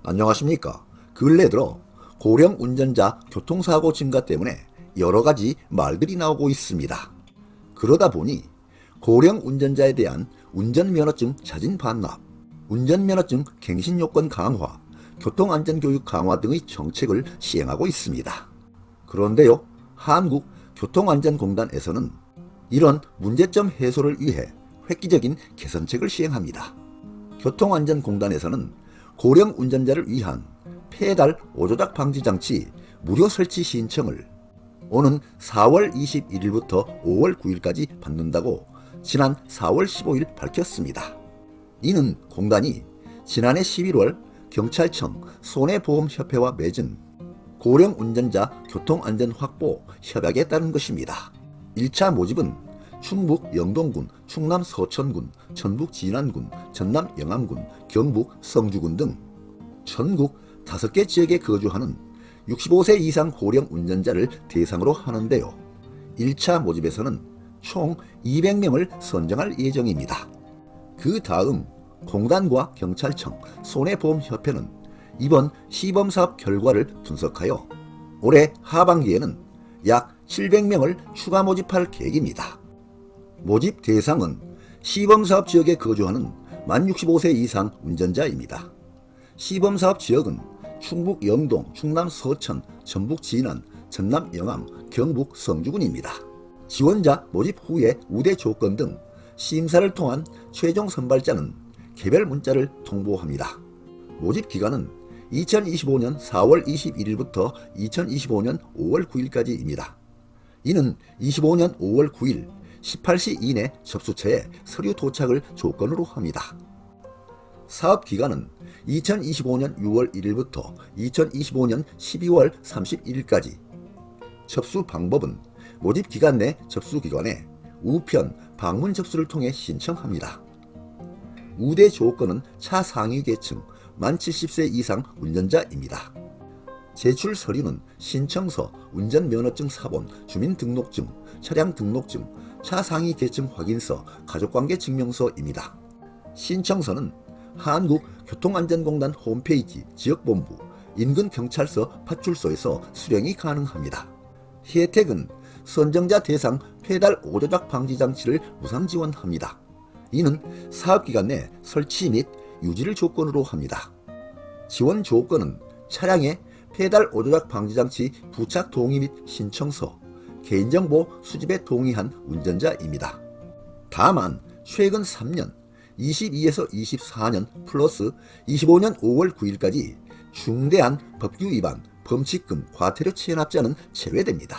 안녕하십니까. 근래 들어 고령 운전자 교통사고 증가 때문에 여러 가지 말들이 나오고 있습니다. 그러다 보니 고령 운전자에 대한 운전면허증 자진 반납, 운전면허증 갱신 요건 강화, 교통안전교육 강화 등의 정책을 시행하고 있습니다. 그런데요, 한국교통안전공단에서는 이런 문제점 해소를 위해 획기적인 개선책을 시행합니다. 교통안전공단에서는 고령 운전자를 위한 페달 오조작 방지 장치 무료 설치 신청을 오는 4월 21일부터 5월 9일까지 받는다고 지난 4월 15일 밝혔습니다. 이는 공단이 지난해 11월 경찰청 손해보험협회와 맺은 고령 운전자 교통안전 확보 협약에 따른 것입니다. 1차 모집은 충북 영동군, 충남 서천군, 전북 진안군, 전남 영암군, 경북 성주군 등 전국 5개 지역에 거주하는 65세 이상 고령 운전자를 대상으로 하는데요. 1차 모집에서는 총 200명을 선정할 예정입니다. 그 다음 공단과 경찰청, 손해보험협회는 이번 시범사업 결과를 분석하여 올해 하반기에는 약 700명을 추가 모집할 계획입니다. 모집 대상은 시범사업 지역에 거주하는 만 65세 이상 운전자입니다. 시범사업 지역은 충북 영동, 충남 서천, 전북 진안, 전남 영암, 경북 성주군입니다. 지원자 모집 후에 우대 조건 등 심사를 통한 최종 선발자는 개별 문자를 통보합니다. 모집 기간은 2025년 4월 21일부터 2025년 5월 9일까지입니다. 이는 25년 5월 9일 18시 이내 접수처에 서류 도착을 조건으로 합니다. 사업 기간은 2025년 6월 1일부터 2025년 12월 31일까지. 접수 방법은 모집 기간 내 접수기관에 우편, 방문 접수를 통해 신청합니다. 우대 조건은 차상위 계층, 만 70세 이상 운전자입니다. 제출 서류는 신청서, 운전면허증 사본, 주민등록증, 차량 등록증, 차상위 계층 확인서, 가족관계 증명서입니다. 신청서는 한국교통안전공단 홈페이지 지역본부, 인근 경찰서 파출소에서 수령이 가능합니다. 혜택은 선정자 대상 페달 오조작 방지 장치를 무상 지원합니다. 이는 사업기간 내 설치 및 유지를 조건으로 합니다. 지원 조건은 차량에 페달 오조작 방지 장치 부착 동의 및 신청서, 개인정보 수집에 동의한 운전자입니다. 다만 최근 3년, 22에서 24년 플러스 25년 5월 9일까지 중대한 법규 위반, 범칙금, 과태료 체납자는 제외됩니다.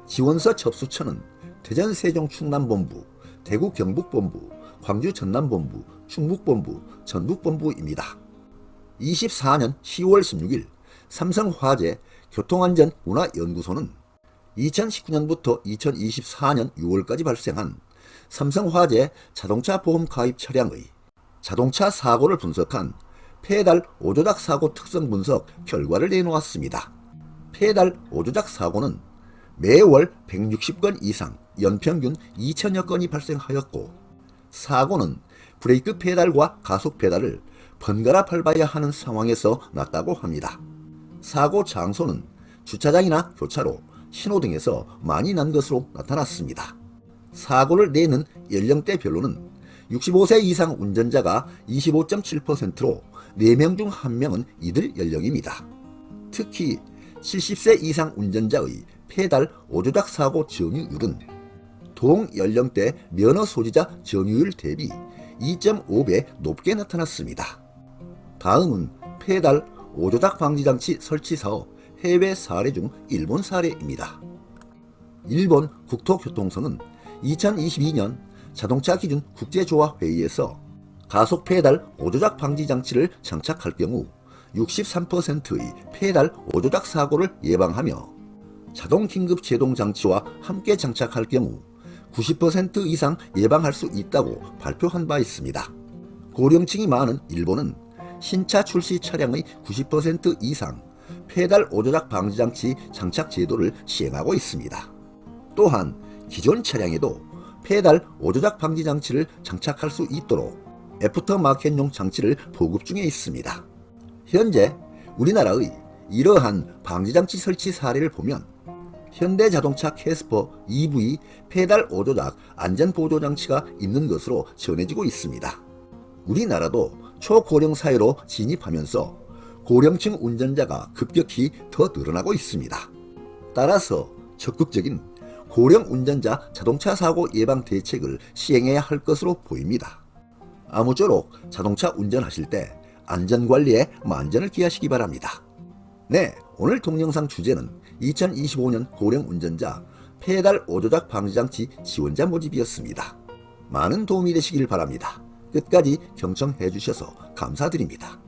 지원서 접수처는 대전 세종 충남본부, 대구 경북본부, 광주 전남본부, 충북본부, 전북본부입니다. 24년 10월 16일 삼성화재 교통안전문화연구소는 2019년부터 2024년 6월까지 발생한 삼성화재 자동차 보험 가입 차량의 자동차 사고를 분석한 페달 오조작 사고 특성 분석 결과를 내놓았습니다. 페달 오조작 사고는 매월 160건 이상 연평균 2천여 건이 발생하였고, 사고는 브레이크 페달과 가속 페달을 번갈아 밟아야 하는 상황에서 났다고 합니다. 사고 장소는 주차장이나 교차로, 신호등에서 많이 난 것으로 나타났습니다. 사고를 내는 연령대별로는 65세 이상 운전자가 25.7%로 4명 중 1명은 이들 연령입니다. 특히 70세 이상 운전자의 페달 오조작 사고 전유율은 동연령대 면허 소지자 전유율 대비 2.5배 높게 나타났습니다. 다음은 페달 오조작 방지 장치 설치 사업 해외 사례 중 일본 사례입니다. 일본 국토교통성은 2022년 자동차 기준 국제조합회의에서 가속 페달 오조작 방지 장치를 장착할 경우 63%의 페달 오조작 사고를 예방하며 자동 긴급 제동 장치와 함께 장착할 경우 90% 이상 예방할 수 있다고 발표한 바 있습니다. 고령층이 많은 일본은 신차 출시 차량의 90% 이상 페달 오조작 방지 장치 장착 제도를 시행하고 있습니다. 또한 기존 차량에도 페달 오조작 방지 장치를 장착할 수 있도록 애프터마켓용 장치를 보급 중에 있습니다. 현재 우리나라의 이러한 방지장치 설치 사례를 보면 현대자동차 캐스퍼 EV 페달 5조작 안전보조장치가 있는 것으로 전해지고 있습니다. 우리나라도 초고령 사회로 진입하면서 고령층 운전자가 급격히 더 늘어나고 있습니다. 따라서 적극적인 고령 운전자 자동차 사고 예방 대책을 시행해야 할 것으로 보입니다. 아무쪼록 자동차 운전하실 때 안전관리에 만전을 기하시기 바랍니다. 네, 오늘 동영상 주제는 2025년 고령 운전자 페달 5조작 방지장치 지원자 모집이었습니다. 많은 도움이 되시길 바랍니다. 끝까지 경청해 주셔서 감사드립니다.